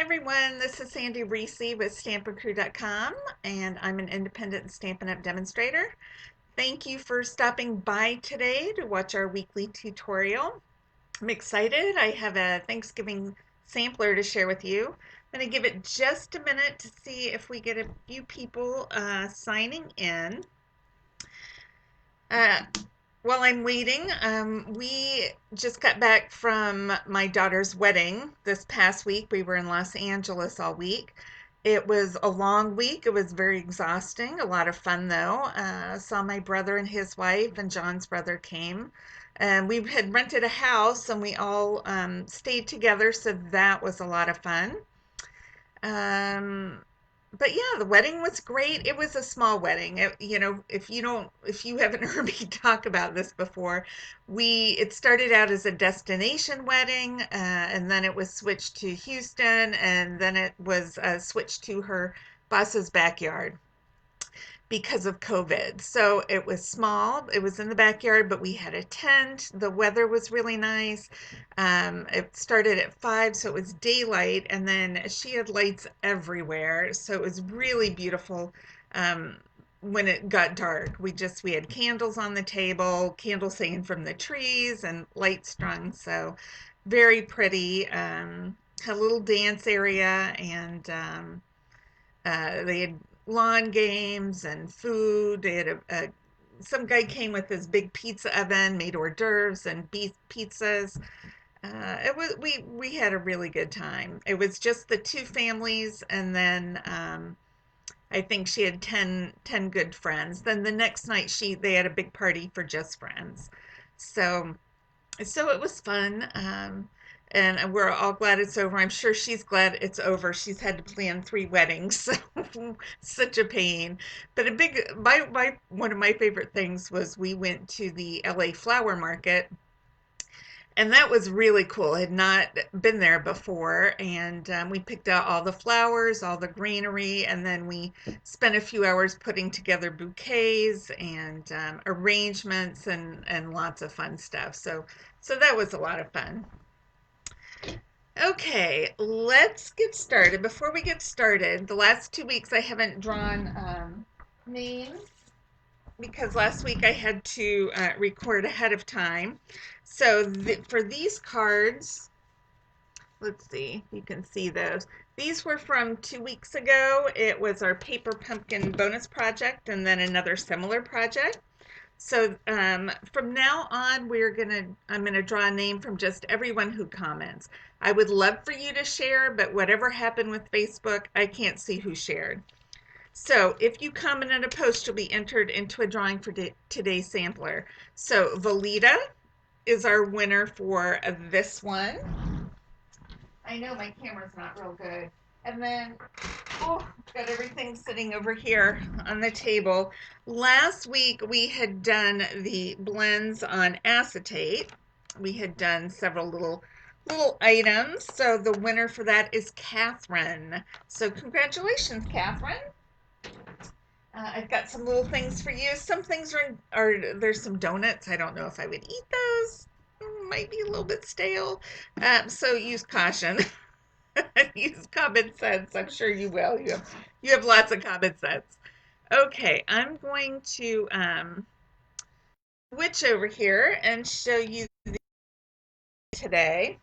everyone, this is Sandy Reese with StampinCrew.com, and I'm an independent Stampin' Up! Demonstrator. Thank you for stopping by today to watch our weekly tutorial. I'm excited. I have a Thanksgiving sampler to share with you. I'm going to give it just a minute to see if we get a few people signing in. Uh, While I'm waiting, we just got back from my daughter's wedding this past week. We were in Los Angeles all week. It was a long week. It was very exhausting. A lot of fun though. Saw my brother and his wife, and John's brother came. And we had rented a house, and we all stayed together, so that was a lot of fun. Um, but yeah, the wedding was great. It was a small wedding. If you haven't heard me talk about this before, it started out as a destination wedding, and then it was switched to Houston, and then it was switched to her boss's backyard because of COVID. So it was small, it was in the backyard, but we had a tent. The weather was really nice. It started at 5, so it was daylight, and then she had lights everywhere. So it was really beautiful. When it got dark, we had candles on the table, candles hanging from the trees, and lights strung. So very pretty. Had a little dance area, and they had lawn games and food. They had some guy came with his big pizza oven, made hors d'oeuvres and beef pizzas. It was we had a really good time. It was just the two families, and then I think she had ten good friends. Then the next night they had a big party for just friends. So so it was fun. And we're all glad it's over. I'm sure she's glad it's over. She's had to plan 3 weddings, so such a pain. But one of my favorite things was we went to the LA flower market, and that was really cool. I had not been there before, and we picked out all the flowers, all the greenery, and then we spent a few hours putting together bouquets and arrangements and lots of fun stuff. So that was a lot of fun. Okay, let's get started. Before we get started, the last 2 weeks I haven't drawn names because last week I had to record ahead of time. So for these cards, let's see, you can see those. These were from 2 weeks ago. It was our paper pumpkin bonus project and then another similar project. So from now on, I'm gonna draw a name from just everyone who comments. I would love for you to share, but whatever happened with Facebook, I can't see who shared. So if you comment on a post, you'll be entered into a drawing for today's sampler. So Valita is our winner for this one. I know my camera's not real good. And then, oh, got everything sitting over here on the table. Last week we had done the blends on acetate. We had done several little items. So the winner for that is Catherine. So congratulations, Catherine. I've got some little things for you. Some things there's some donuts. I don't know if I would eat those. Might be a little bit stale. So use caution. Use common sense. I'm sure you will. You have lots of common sense. Okay, I'm going to switch over here and show you today.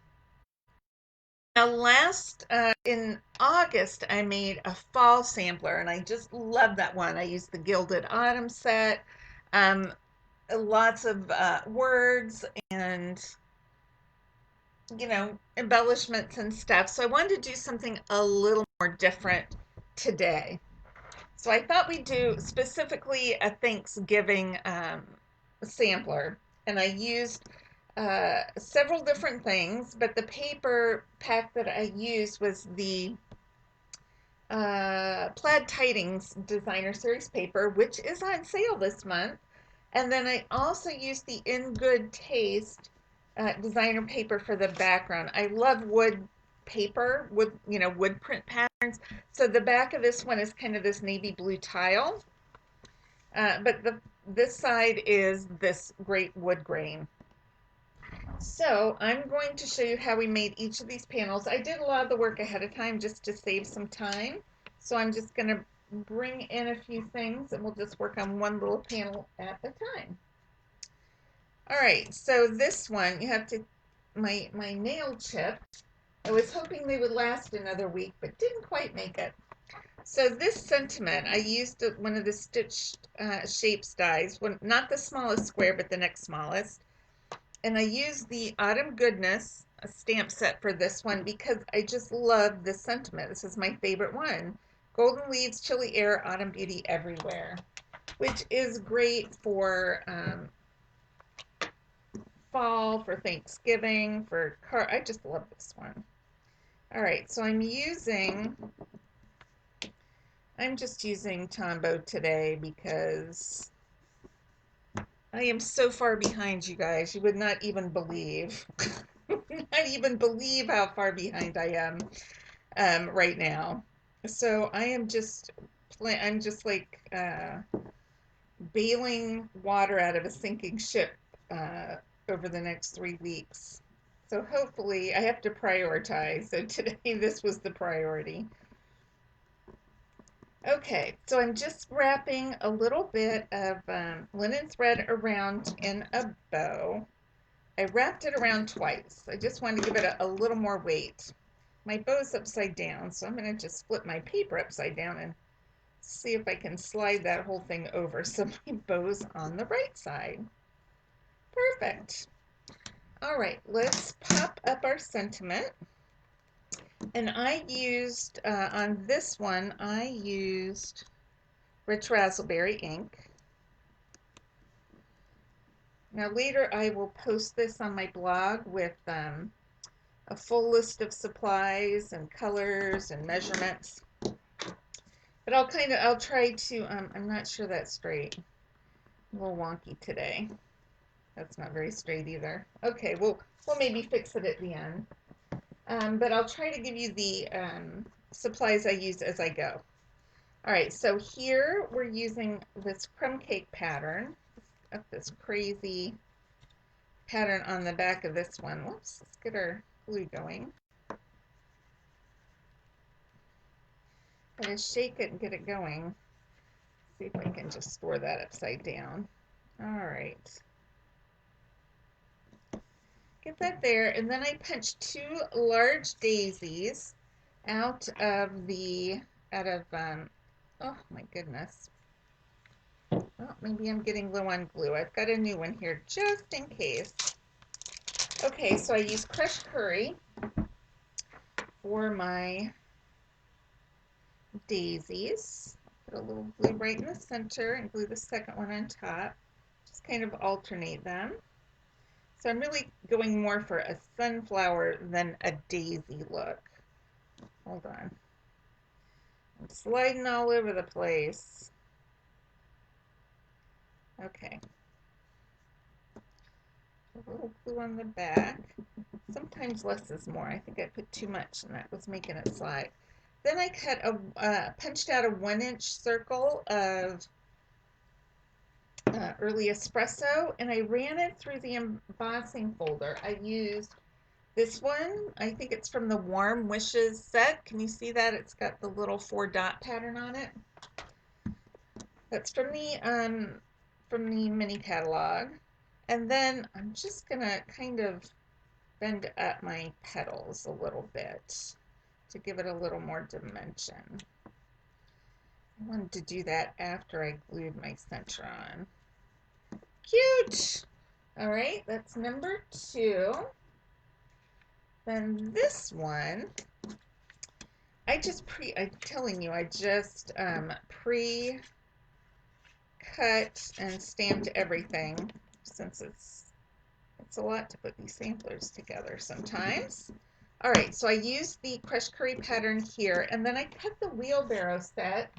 Now, in August, I made a fall sampler, and I just love that one. I used the Gilded Autumn set, lots of words and embellishments and stuff. So I wanted to do something a little more different today. So I thought we'd do specifically a Thanksgiving sampler, and I used several different things, but the paper pack that I used was the Plaid Tidings Designer Series paper, which is on sale this month. And then I also used the In Good Taste designer paper for the background. I love wood paper, wood print patterns. So the back of this one is kind of this navy blue tile, but this side is this great wood grain. So I'm going to show you how we made each of these panels. I did a lot of the work ahead of time just to save some time. So I'm just going to bring in a few things and we'll just work on one little panel at a time. All right, so this one, you have to, my nail chips, I was hoping they would last another week, but didn't quite make it. So this sentiment, I used one of the stitched shapes dies, not the smallest square, but the next smallest. And I used the Autumn Goodness stamp set for this one because I just love this sentiment. This is my favorite one. Golden leaves, chilly air, autumn beauty everywhere, which is great for fall, for Thanksgiving, for I just love this one. All right, so I'm just using Tombow today because I am so far behind, you guys. You would not even believe. Not even believe how far behind I am right now. So I am I'm just like bailing water out of a sinking ship over the next 3 weeks. So hopefully I have to prioritize. So today this was the priority. Okay, so I'm just wrapping a little bit of linen thread around in a bow. I wrapped it around twice. I just wanted to give it a little more weight. My bow's upside down, so I'm going to just flip my paper upside down and see if I can slide that whole thing over so my bow's on the right side. Perfect. All right, let's pop up our sentiment. And I used, on this one, I used Rich Razzleberry ink. Now later I will post this on my blog with a full list of supplies and colors and measurements. But I'll try to, I'm not sure that's straight. A little wonky today. That's not very straight either. Okay, we'll maybe fix it at the end. But I'll try to give you the supplies I use as I go. All right, so here we're using this crumb cake pattern. This crazy pattern on the back of this one. Whoops, let's get our glue going. I'm going to shake it and get it going. See if I can just store that upside down. All right. Get that there, and then I punched 2 large daisies out of oh my goodness. Well, maybe I'm getting low on glue. I've got a new one here just in case. Okay, so I use crushed curry for my daisies. Put a little glue right in the center and glue the second one on top. Just kind of alternate them. So I'm really going more for a sunflower than a daisy look. Hold on. I'm sliding all over the place. Okay. A little glue on the back. Sometimes less is more. I think I put too much and that was making it slide. Then I punched out a 1-inch circle of early espresso and I ran it through the embossing folder. I used this one. I think it's from the Warm Wishes set. Can you see that? It's got the little 4-dot pattern on it. That's from the mini catalog. And then I'm just gonna kind of bend up my petals a little bit to give it a little more dimension. I wanted to do that after I glued my center on. Cute! All right, that's number 2. Then this one, I'm telling you, I just pre-cut and stamped everything since it's a lot to put these samplers together sometimes. All right, so I used the crushed curry pattern here, and then I cut the wheelbarrow set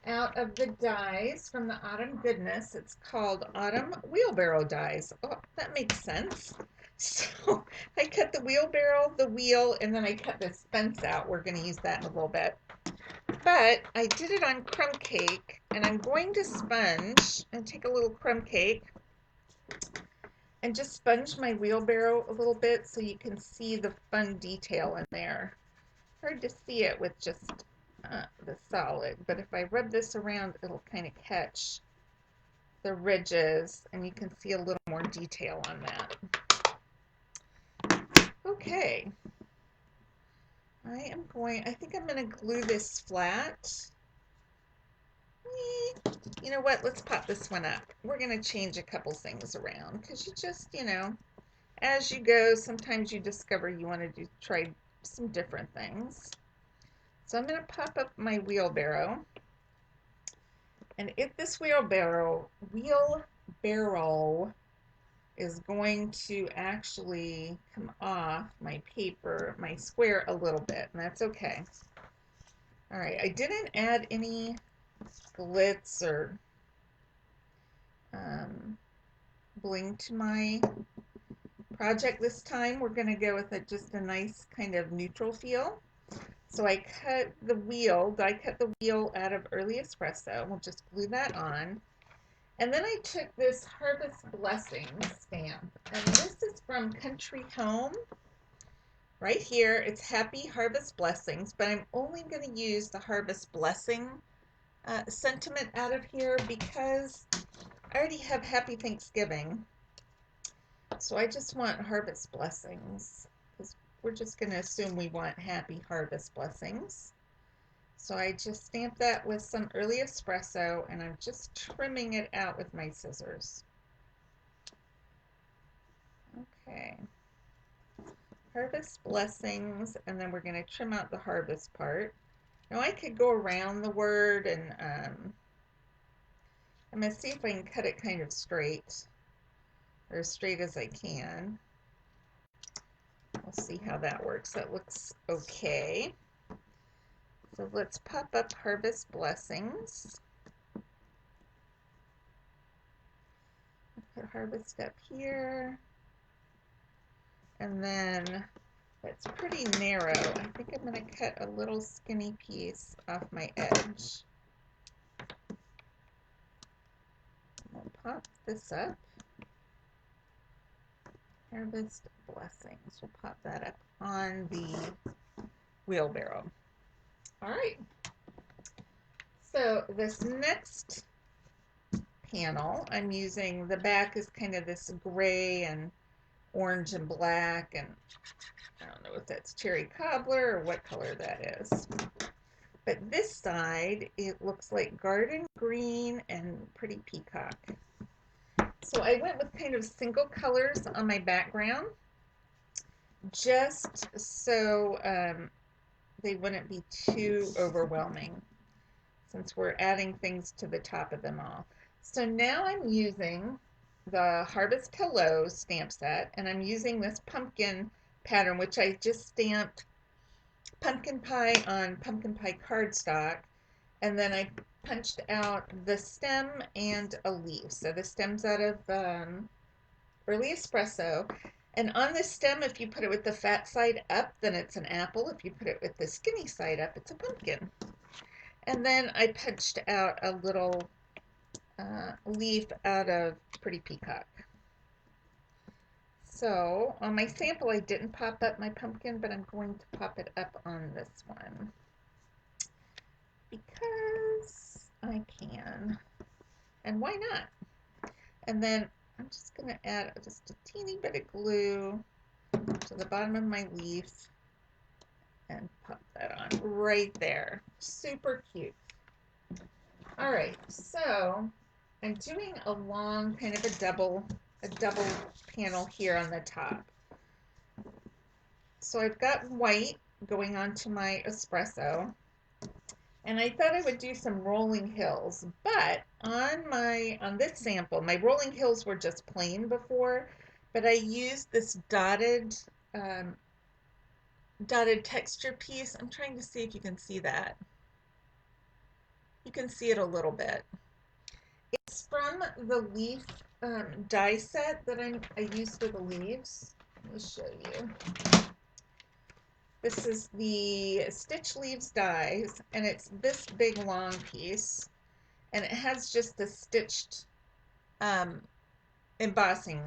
out of the dies from the Autumn Goodness. It's called Autumn Wheelbarrow Dies. Oh, that makes sense. So I cut the wheelbarrow, the wheel, and then I cut this fence out. We're going to use that in a little bit. But I did it on crumb cake, and I'm going to sponge and take a little crumb cake and just sponge my wheelbarrow a little bit so you can see the fun detail in there. Hard to see it with just the solid, but if I rub this around, it'll kind of catch the ridges and you can see a little more detail on that. Okay, I think I'm going to glue this flat. You know what? Let's pop this one up. We're going to change a couple things around because you just, as you go, sometimes you discover you want to try some different things. So I'm going to pop up my wheelbarrow. And if this wheelbarrow is going to actually come off my paper, my square a little bit, and that's okay. All right, I didn't add any glitz or bling to my project this time. We're going to go with just a nice kind of neutral feel. So I cut the wheel out of Early Espresso. We'll just glue that on. And then I took this Harvest Blessings stamp, and this is from Country Home. Right here, it's Happy Harvest Blessings, but I'm only going to use the Harvest Blessing sentiment out of here because I already have Happy Thanksgiving. So I just want Harvest Blessings because we're just going to assume we want Happy Harvest Blessings. So I just stamped that with some Early Espresso, and I'm just trimming it out with my scissors. Okay. Harvest Blessings, and then we're going to trim out the harvest part. Now I could go around the word, and I'm going to see if I can cut it kind of straight, or as straight as I can. We'll see how that works. That looks okay. So let's pop up Harvest Blessings. Put harvest up here. And then that's pretty narrow. I think I'm going to cut a little skinny piece off my edge. We'll pop this up. Harvest Blessings. We'll pop that up on the wheelbarrow. All right. So this next panel, I'm using, the back is kind of this gray and orange and black, and I don't know if that's cherry cobbler or what color that is. But this side, it looks like garden green and pretty peacock. So I went with kind of single colors on my background, just so they wouldn't be too overwhelming, since we're adding things to the top of them all. So now I'm using the Harvest Hello stamp set, and I'm using this pumpkin pattern, which I just stamped pumpkin pie on pumpkin pie cardstock, and then I punched out the stem and a leaf. So the stem's out of Early Espresso, and on the stem, if you put it with the fat side up, then it's an apple. If you put it with the skinny side up, it's a pumpkin. And then I punched out a little leaf out of Pretty Peacock. So on my sample, I didn't pop up my pumpkin, but I'm going to pop it up on this one because I can, and why not? And then I'm just going to add just a teeny bit of glue to the bottom of my leaf and pop that on right there. Super cute. All right, so I'm doing a long kind of a double panel here on the top. So I've got white going onto my espresso, and I thought I would do some rolling hills, but on this sample, my rolling hills were just plain before, but I used this dotted texture piece. I'm trying to see if you can see that. You can see it a little bit. It's from the leaf die set that I used for the leaves. Let me show you. This is the Stitch Leaves dies, and it's this big long piece, and it has just the stitched embossing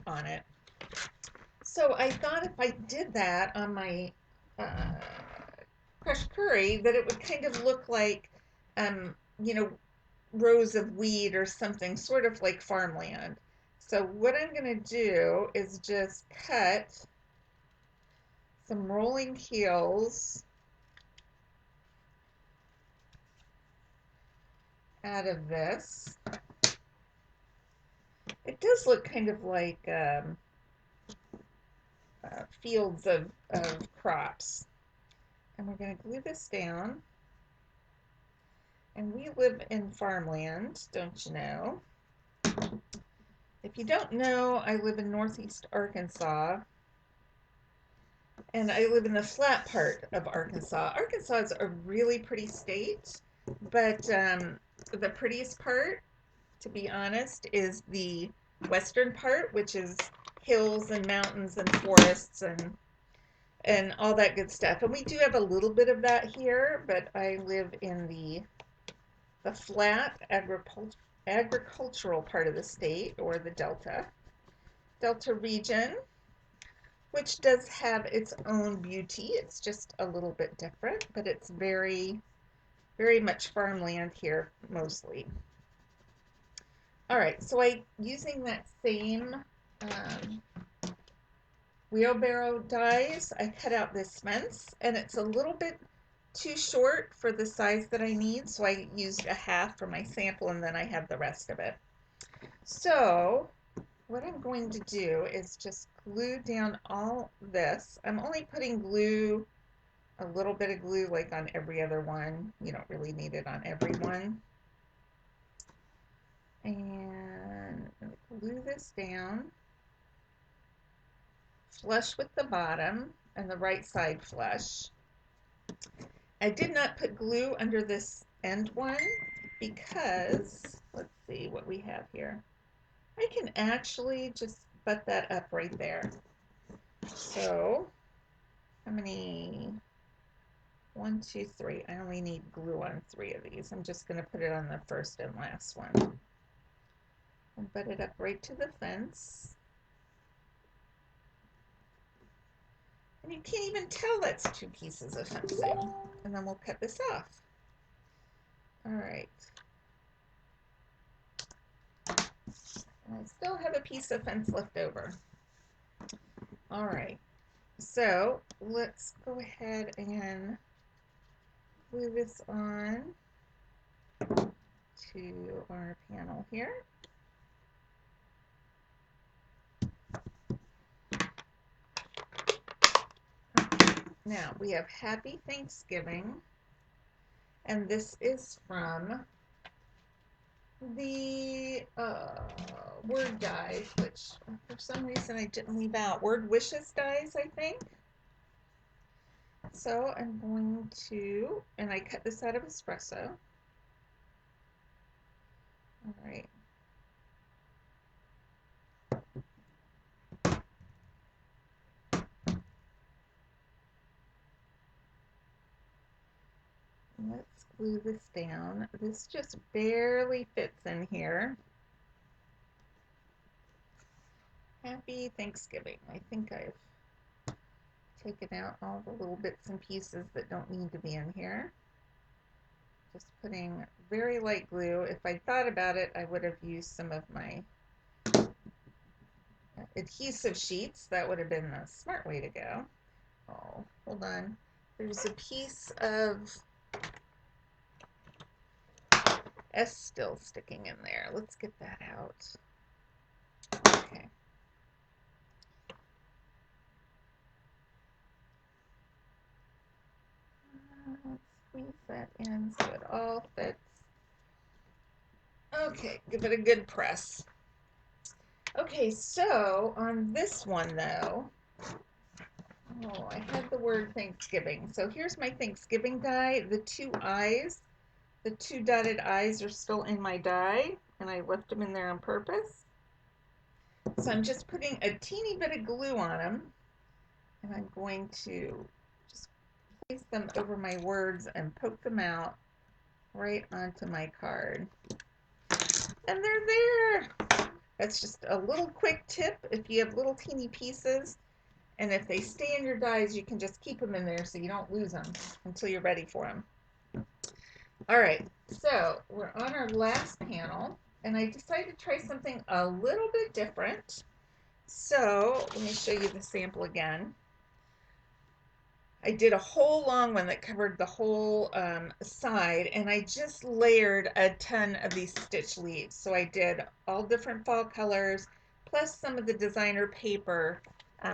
on it. So I thought if I did that on my uh, crushed curry, that it would kind of look like, you know, rows of wheat or something, sort of like farmland. So what I'm going to do is just cut some rolling hills out of this. It does look kind of like fields of crops. And we're going to glue this down. And we live in farmland, don't you know? If you don't know, I live in Northeast Arkansas, and I live in the flat part of Arkansas. Arkansas is a really pretty state, but the prettiest part, to be honest, is the western part, which is hills and mountains and forests and all that good stuff. And we do have a little bit of that here, but I live in the flat agricultural part of the state, or the Delta region, which does have its own beauty. It's just a little bit different, but it's very, very much farmland here mostly. All right, so using that same um, wheelbarrow dies, I cut out this fence, and it's a little bit too short for the size that I need, so I used a half for my sample, and then I have the rest of it. So what I'm going to do is just glue down all this. I'm only putting glue, a little bit of glue, like on every other one. You don't really need it on every one. And glue this down, flush with the bottom, and the right side flush. I did not put glue under this end one because, let's see what we have here. I can actually just butt that up right there. So how many? 1, 2, 3. I only need glue on 3 of these. I'm just going to put it on the first and last one. And butt it up right to the fence. And you can't even tell that's 2 pieces of fencing. And then we'll cut this off. All right. And I still have a piece of fence left over. All right. So let's go ahead and glue this on to our panel here. Now we have Happy Thanksgiving, and this is from the word dies, which for some reason I didn't leave out. Word wishes dies, I think. So I'm going to, and I cut this out of espresso. All right. Let's glue this down. This just barely fits in here. Happy Thanksgiving. I think I've taken out all the little bits and pieces that don't need to be in here. Just putting very light glue. If I thought about it, I would have used some of my adhesive sheets. That would have been the smart way to go. Oh, hold on. There's a piece of S still sticking in there. Let's get that out. Okay. Let's squeeze that in so it all fits. Okay, give it a good press. Okay, so on this one though, oh, I had the word Thanksgiving. So here's my Thanksgiving die. The 2 eyes, the 2 dotted eyes are still in my die, and I left them in there on purpose. So I'm just putting a teeny bit of glue on them, and I'm going to just place them over my words and poke them out right onto my card. And they're there. That's just a little quick tip. If you have little teeny pieces, and if they stay in your dies, you can just keep them in there so you don't lose them until you're ready for them. All right, so we're on our last panel, and I decided to try something a little bit different. So let me show you the sample again. I did a whole long one that covered the whole side, and I just layered a ton of these stitch leaves. So I did all different fall colors, plus some of the designer paper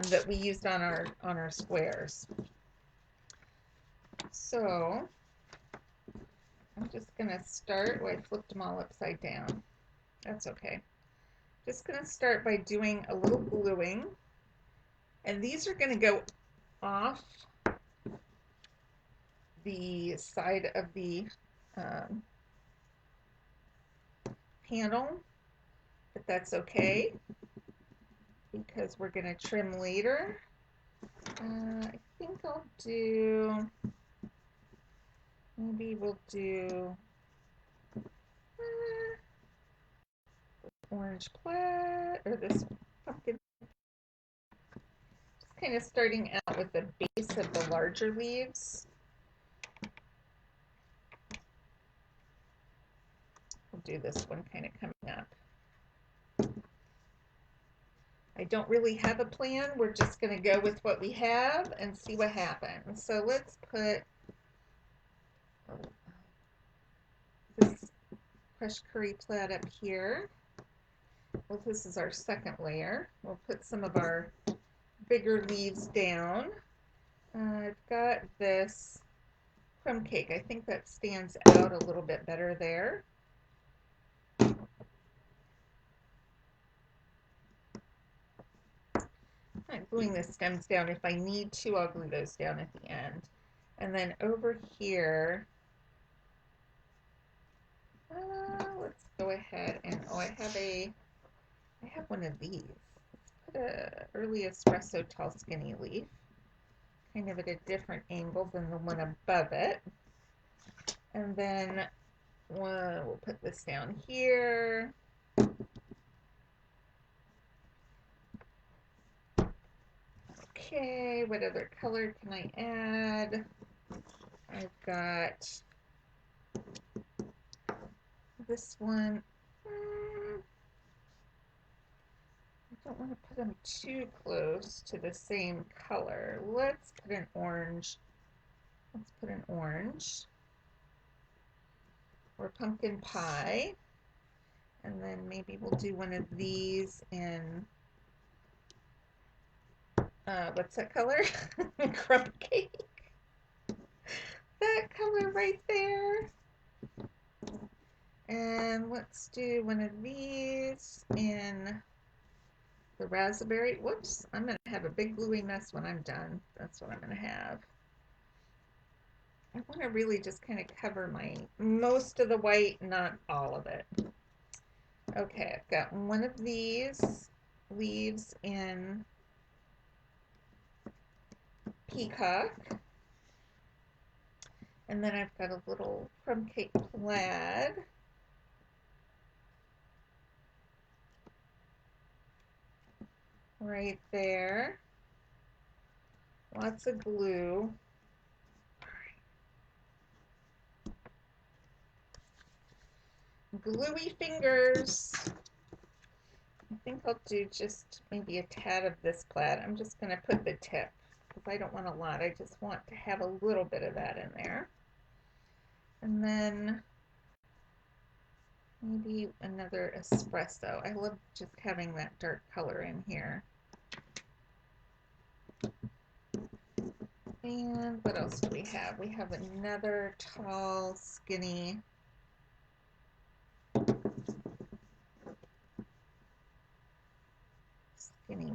that we used on our squares. So I'm just gonna start. Oh, I flipped them all upside down. That's okay. Just gonna start by doing a little gluing, and these are gonna go off the side of the um, panel, but that's okay because we're going to trim later. I think I'll do, maybe we'll do orange plaid, or this pumpkin. Just kind of starting out with the base of the larger leaves. We'll do this one kind of coming up. I don't really have a plan. We're just going to go with what we have and see what happens. So let's put this crushed curry plaid up here. Well, this is our second layer. We'll put some of our bigger leaves down. I've got this crumb cake. I think that stands out a little bit better there. I'm gluing the stems down. If I need to, I'll glue those down at the end. And then over here, let's go ahead and, oh, I have one of these. Let's put a early espresso tall skinny leaf, kind of at a different angle than the one above it. And then we'll put this down here. Okay, what other color can I add? I've got this one. I don't want to put them too close to the same color. Let's put an orange. Let's put an orange or pumpkin pie. And then maybe we'll do one of these in, what's that color? Crumb cake. That color right there. And let's do one of these in the raspberry. Whoops, I'm going to have a big gluey mess when I'm done. That's what I'm going to have. I want to really just kind of cover most of the white, not all of it. Okay, I've got one of these leaves in peacock. And then I've got a little crumb cake plaid. Right there. Lots of glue. Gluey fingers. I think I'll do just maybe a tad of this plaid. I'm just going to put the tip because I don't want a lot. I just want to have a little bit of that in there. And then maybe another espresso. I love just having that dark color in here. And what else do we have? We have another tall, skinny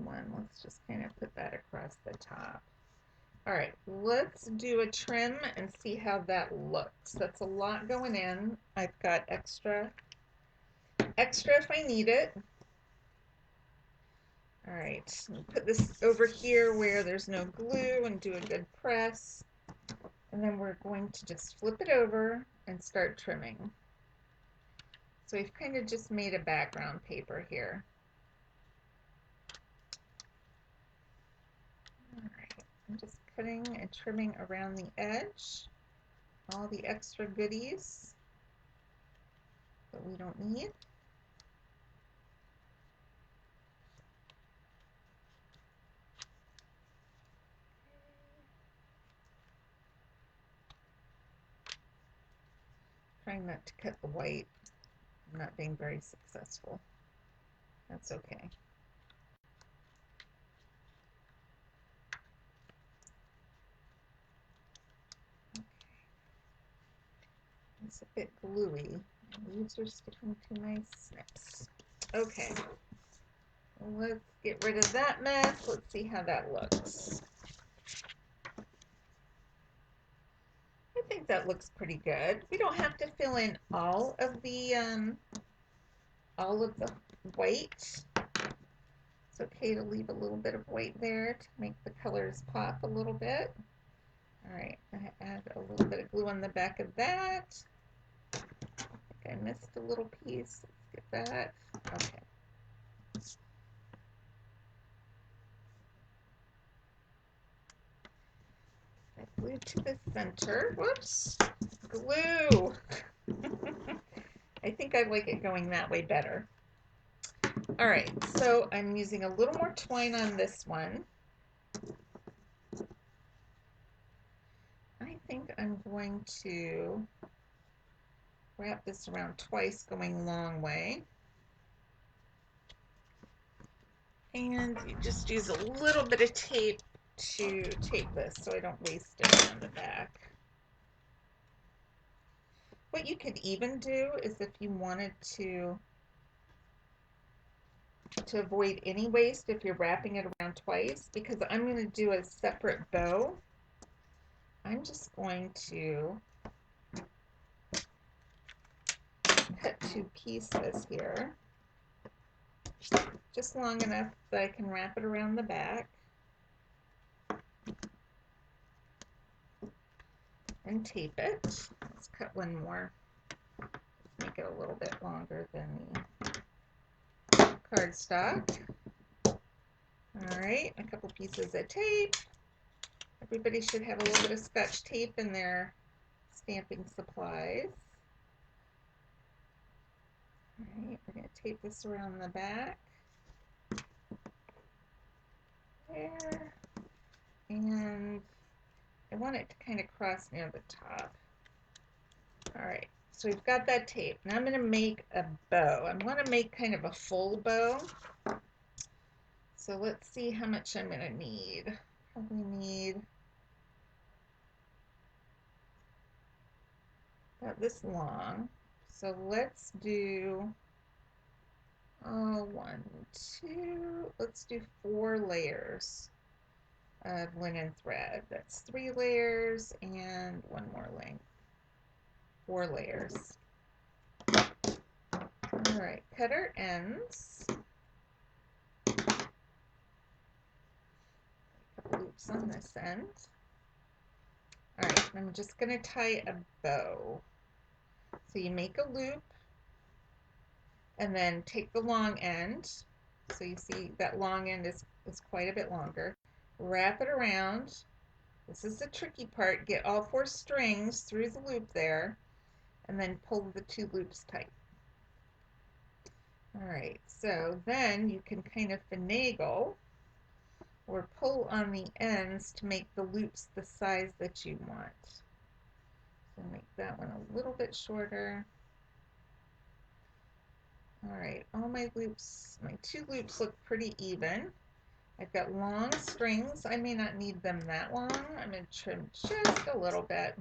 one. Let's just kind of put that across the top. All right, let's do a trim and see how that looks. That's a lot going in. I've got extra if I need it. All right, put this over here where there's no glue and do a good press. And then we're going to just flip it over and start trimming. So we've kind of just made a background paper here. Alright, I'm just cutting and trimming around the edge, all the extra goodies that we don't need. Trying not to cut the white. I'm not being very successful. That's okay. It's a bit gluey. Leaves are sticking to my snips. Okay, let's get rid of that mess. Let's see how that looks. I think that looks pretty good. We don't have to fill in all of the white. It's okay to leave a little bit of white there to make the colors pop a little bit. All right, I add a little bit of glue on the back of that. I think I missed a little piece. Let's get that. Okay. I glue to the center. Whoops. Glue. I think I like it going that way better. All right, so I'm using a little more twine on this one. I think I'm going to wrap this around twice, going long way. And you just use a little bit of tape to tape this so I don't waste it on the back. What you could even do is if you wanted to avoid any waste if you're wrapping it around twice, because I'm going to do a separate bow, I'm just going to cut 2 pieces here, just long enough that I can wrap it around the back and tape it. Let's cut one more, make it a little bit longer than the cardstock. All right, a couple pieces of tape. Everybody should have a little bit of Scotch tape in their stamping supplies. All right, we're going to tape this around the back. There. And I want it to kind of cross near the top. All right, so we've got that tape. Now I'm going to make a bow. I want to make kind of a full bow. So let's see how much I'm going to need. Probably need about this long. So let's do, let's do 4 layers of linen thread. That's 3 layers and 1 more length. 4 layers. All right, cut our ends. A couple loops on this end. All right, I'm just going to tie a bow. So you make a loop and then take the long end. So you see that long end is quite a bit longer. Wrap it around. This is the tricky part. Get all 4 strings through the loop there and then pull the 2 loops tight. All right, so then you can kind of finagle or pull on the ends to make the loops the size that you want. So make that one a little bit shorter. All right, all my loops, my 2 loops look pretty even. I've got long strings. I may not need them that long. I'm going to trim just a little bit.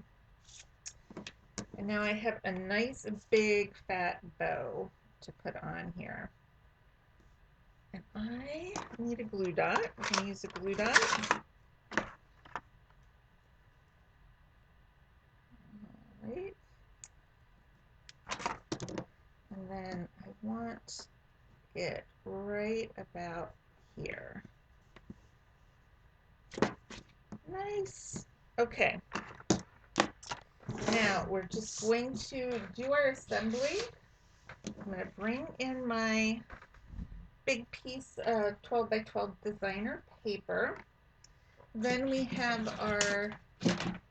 And now I have a nice big fat bow to put on here. And I need a glue dot. I'm going to use a glue dot. All right. And then I want it right about here. Nice. Okay. Now we're just going to do our assembly. I'm going to bring in my big piece of 12 by 12 designer paper. Then we have our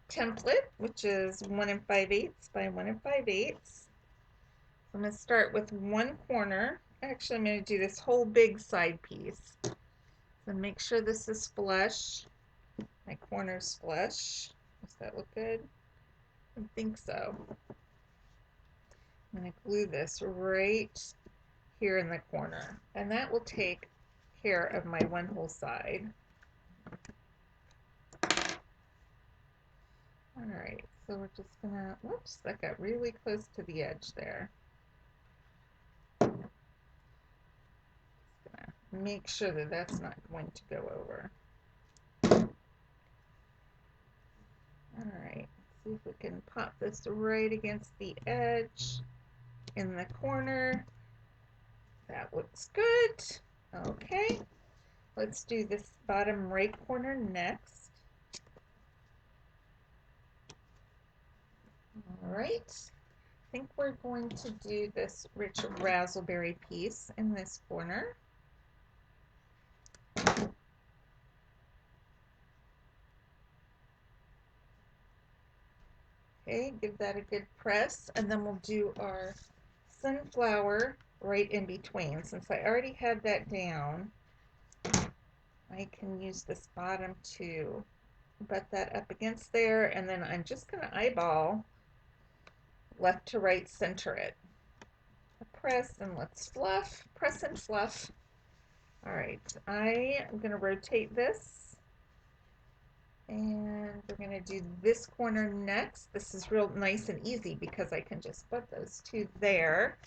template, which is 1 5/8 by 1 5/8. I'm going to start with one corner. Actually, I'm going to do this whole big side piece. So make sure this is flush. My corner's flush. Does that look good? I think so. I'm going to glue this right here in the corner, and that will take care of my one whole side. Alright, so we're just gonna, whoops, that got really close to the edge there. Just gonna make sure that that's not going to go over. Alright, see if we can pop this right against the edge in the corner. That looks good. Okay, let's do this bottom right corner next. Alright, I think we're going to do this rich raspberry piece in this corner. Okay, give that a good press, and then we'll do our sunflower right in between. Since I already had that down, I can use this bottom to butt that up against there, and then I'm just going to eyeball left to right, center it. Press and let's fluff, press and fluff. Alright, I am going to rotate this, and we're going to do this corner next. This is real nice and easy because I can just put those two there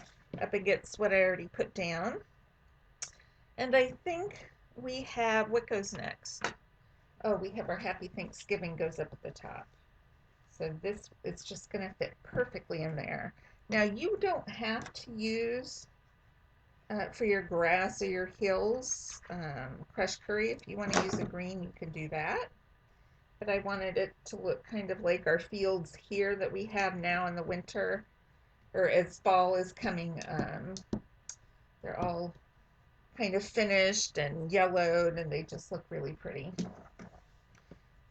up against what I already put down. And I think we have, what goes next? Oh, we have our Happy Thanksgiving goes up at the top. So this is just going to fit perfectly in there. Now you don't have to use, for your grass or your hills, crushed curry. If you want to use a green, you can do that. But I wanted it to look kind of like our fields here that we have now in the winter, or as fall is coming. They're all kind of finished and yellowed, and they just look really pretty.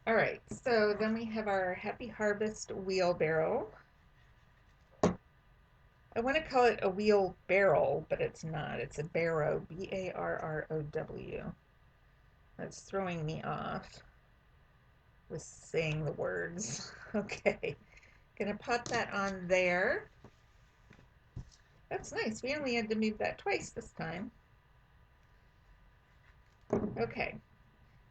All right, so then we have our Happy Harvest wheelbarrow. I want to call it a wheelbarrow, but it's not. It's a barrow, B-A-R-R-O-W. That's throwing me off with saying the words. Okay, gonna pop that on there. That's nice. We only had to move that twice this time. Okay,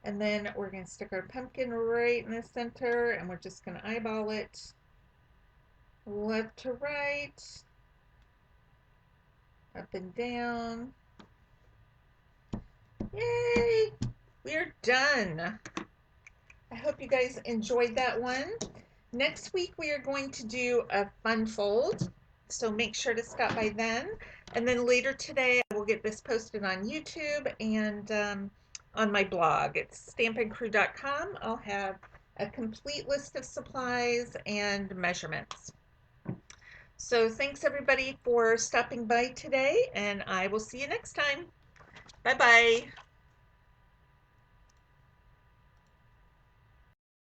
and then we're gonna stick our pumpkin right in the center, and we're just gonna eyeball it left to right, up and down. Yay! We're done. I hope you guys enjoyed that one. Next week we are going to do a fun fold, so make sure to stop by then. And then later today I will get this posted on YouTube and on my blog. It's stampin'crew.com. I'll have a complete list of supplies and measurements. So thanks everybody for stopping by today, and I will see you next time. Bye-bye.